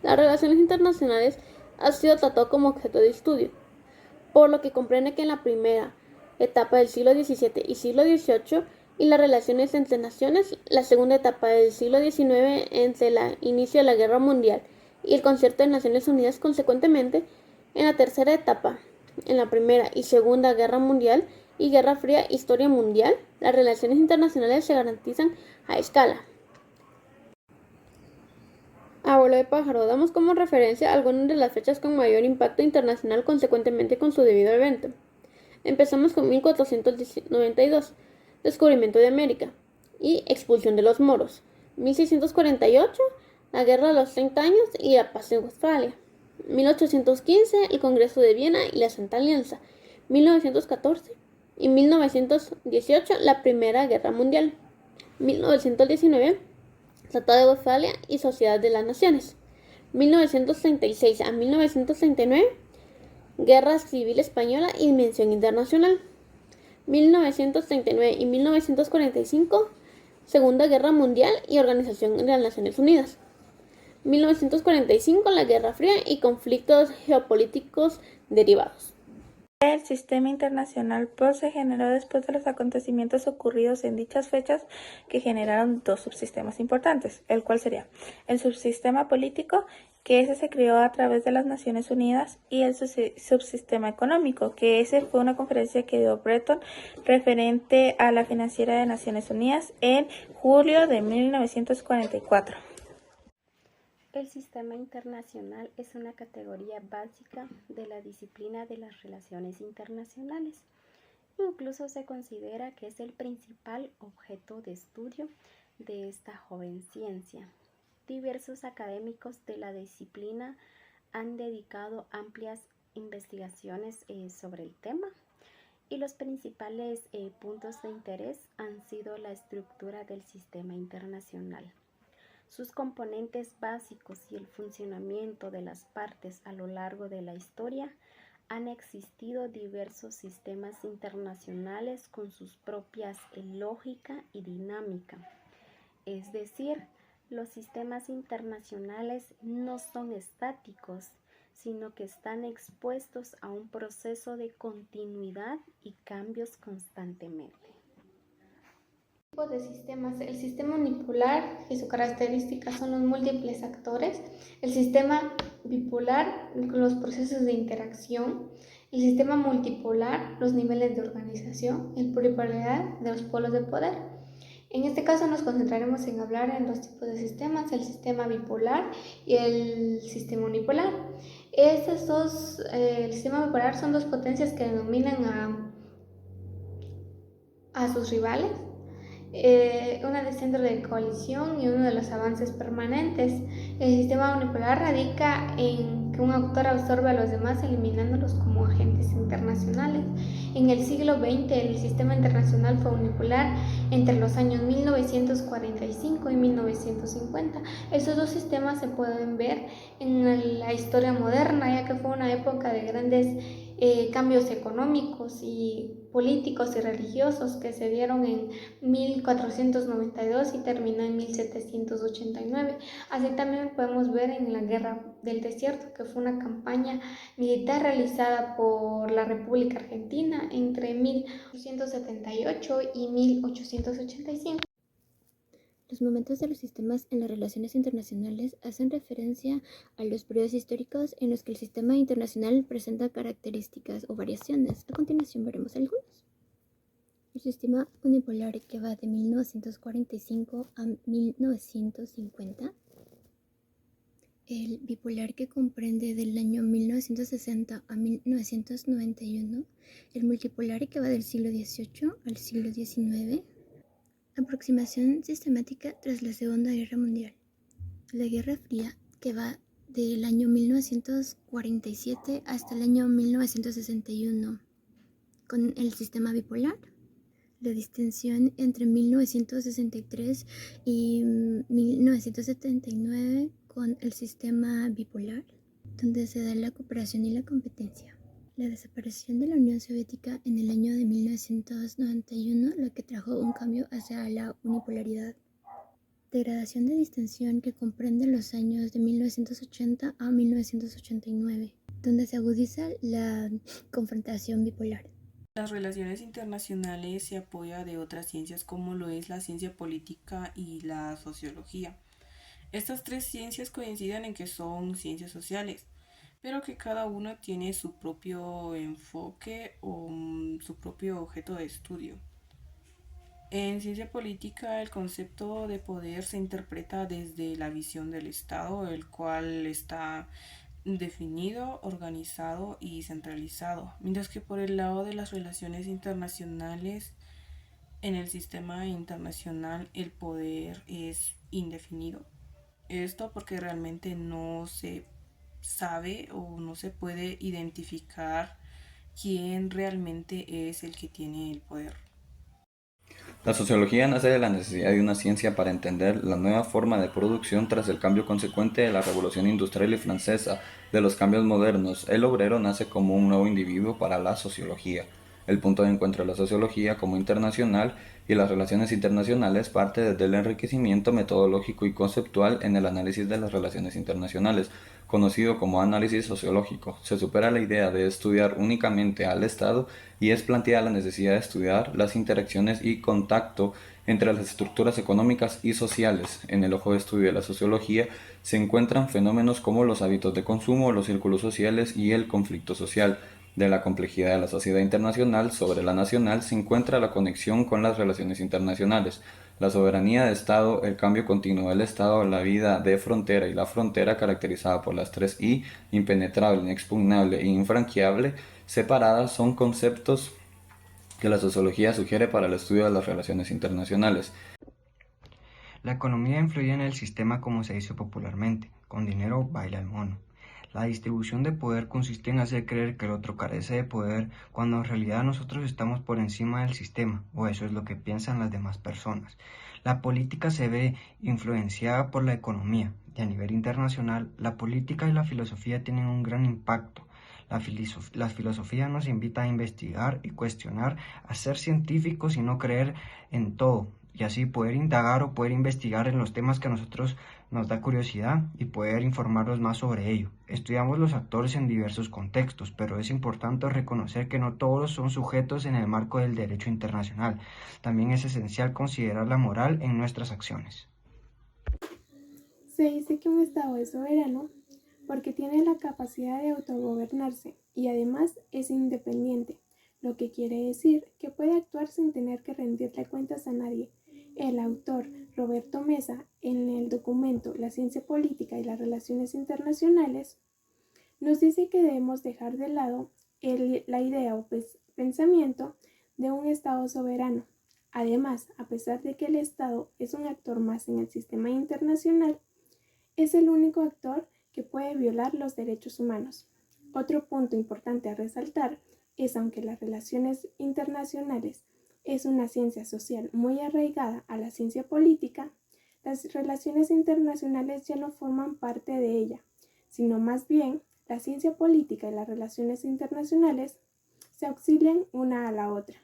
las relaciones internacionales ha sido tratado como objeto de estudio, por lo que comprende que en la primera etapa del siglo XVII y siglo XVIII y las relaciones entre naciones, la segunda etapa del siglo XIX entre el inicio de la Guerra Mundial y el Concierto de Naciones Unidas, consecuentemente, en la tercera etapa, en la Primera y Segunda Guerra Mundial y Guerra Fría, Historia Mundial, las relaciones internacionales se garantizan a escala. Abuelo de pájaro, damos como referencia algunas de las fechas con mayor impacto internacional consecuentemente con su debido evento. Empezamos con 1492, descubrimiento de América y expulsión de los moros. 1648, la Guerra de los 30 años y la paz de Westfalia. 1815, el Congreso de Viena y la Santa Alianza. 1914 y 1918, la Primera Guerra Mundial. 1919, Tratado de Westfalia y Sociedad de las Naciones. 1936 a 1939, Guerra Civil Española y Dimensión Internacional. 1939 y 1945, Segunda Guerra Mundial y Organización de las Naciones Unidas. 1945, la Guerra Fría y conflictos geopolíticos derivados. El sistema internacional se generó después de los acontecimientos ocurridos en dichas fechas que generaron dos subsistemas importantes, el cual sería el subsistema político, que ese se creó a través de las Naciones Unidas, y el subsistema económico, que ese fue una conferencia que dio Bretton referente a la financiera de Naciones Unidas en julio de 1944. El sistema internacional es una categoría básica de la disciplina de las relaciones internacionales. Incluso se considera que es el principal objeto de estudio de esta joven ciencia. Diversos académicos de la disciplina han dedicado amplias investigaciones sobre el tema, y los principales puntos de interés han sido la estructura del sistema internacional, sus componentes básicos y el funcionamiento de las partes. A lo largo de la historia han existido diversos sistemas internacionales con sus propias lógica y dinámica. Es decir, los sistemas internacionales no son estáticos, sino que están expuestos a un proceso de continuidad y cambios constantemente. De sistemas. El sistema unipolar y su característica son los múltiples actores, el sistema bipolar con los procesos de interacción, el sistema multipolar, los niveles de organización, el pluripolaridad de los polos de poder. En este caso nos concentraremos en hablar en dos tipos de sistemas, el sistema bipolar y el sistema unipolar. Estos dos, el sistema bipolar son dos potencias que denominan a sus rivales, una de centro de coalición y uno de los avances permanentes. El sistema unipolar radica en que un actor absorbe a los demás eliminándolos como agentes internacionales. En el siglo XX el sistema internacional fue unipolar entre los años 1945 y 1950. Estos dos sistemas se pueden ver en la historia moderna, ya que fue una época de grandes cambios económicos y políticos y religiosos que se dieron en 1492 y terminó en 1789. Así también podemos ver en la Guerra del Desierto, que fue una campaña militar realizada por la República Argentina entre 1878 y 1885. Los momentos de los sistemas en las relaciones internacionales hacen referencia a los periodos históricos en los que el sistema internacional presenta características o variaciones. A continuación veremos algunos. El sistema unipolar, que va de 1945 a 1950. El bipolar, que comprende del año 1960 a 1991. El multipolar, que va del siglo XVIII al siglo XIX. Aproximación sistemática tras la Segunda Guerra Mundial. La Guerra Fría, que va del año 1947 hasta el año 1961, con el sistema bipolar. La distensión entre 1963 y 1979 con el sistema bipolar, donde se da la cooperación y la competencia. La desaparición de la Unión Soviética en el año de 1991, lo que trajo un cambio hacia la unipolaridad. Degradación de distinción que comprende los años de 1980 a 1989, donde se agudiza la confrontación bipolar. Las relaciones internacionales se apoya de otras ciencias como lo es la ciencia política y la sociología. Estas tres ciencias coinciden en que son ciencias sociales, pero que cada una tiene su propio enfoque o su propio objeto de estudio. En ciencia política, el concepto de poder se interpreta desde la visión del Estado, el cual está definido, organizado y centralizado, mientras que por el lado de las relaciones internacionales, en el sistema internacional el poder es indefinido. Esto porque realmente no se sabe o no se puede identificar quién realmente es el que tiene el poder. La sociología nace de la necesidad de una ciencia para entender la nueva forma de producción tras el cambio consecuente de la Revolución Industrial y Francesa, de los cambios modernos. El obrero nace como un nuevo individuo para la sociología. El punto de encuentro de la sociología como internacional y las relaciones internacionales parte desde el enriquecimiento metodológico y conceptual en el análisis de las relaciones internacionales, conocido como análisis sociológico. Se supera la idea de estudiar únicamente al Estado y es planteada la necesidad de estudiar las interacciones y contacto entre las estructuras económicas y sociales. En el ojo de estudio de la sociología se encuentran fenómenos como los hábitos de consumo, los círculos sociales y el conflicto social. De la complejidad de la sociedad internacional sobre la nacional se encuentra la conexión con las relaciones internacionales. La soberanía de Estado, el cambio continuo del Estado, la vida de frontera y la frontera caracterizada por las tres I, impenetrable, inexpugnable e infranqueable, separadas, son conceptos que la sociología sugiere para el estudio de las relaciones internacionales. La economía influye en el sistema como se dice popularmente, con dinero baila el mono. La distribución de poder consiste en hacer creer que el otro carece de poder cuando en realidad nosotros estamos por encima del sistema, o eso es lo que piensan las demás personas. La política se ve influenciada por la economía y a nivel internacional la política y la filosofía tienen un gran impacto. La filosofía nos invita a investigar y cuestionar, a ser científicos y no creer en todo, y así poder indagar o poder investigar en los temas que a nosotros nos da curiosidad y poder informarnos más sobre ello. Estudiamos los actores en diversos contextos, pero es importante reconocer que no todos son sujetos en el marco del derecho internacional. También es esencial considerar la moral en nuestras acciones. Se dice que un Estado es soberano porque tiene la capacidad de autogobernarse y además es independiente, lo que quiere decir que puede actuar sin tener que rendirle cuentas a nadie. El autor Roberto Mesa, en el documento La ciencia política y las relaciones internacionales, nos dice que debemos dejar de lado la idea o pensamiento de un Estado soberano. Además, a pesar de que el Estado es un actor más en el sistema internacional, es el único actor que puede violar los derechos humanos. Otro punto importante a resaltar es, aunque las relaciones internacionales es una ciencia social muy arraigada a la ciencia política, las relaciones internacionales ya no forman parte de ella, sino más bien la ciencia política y las relaciones internacionales se auxilian una a la otra.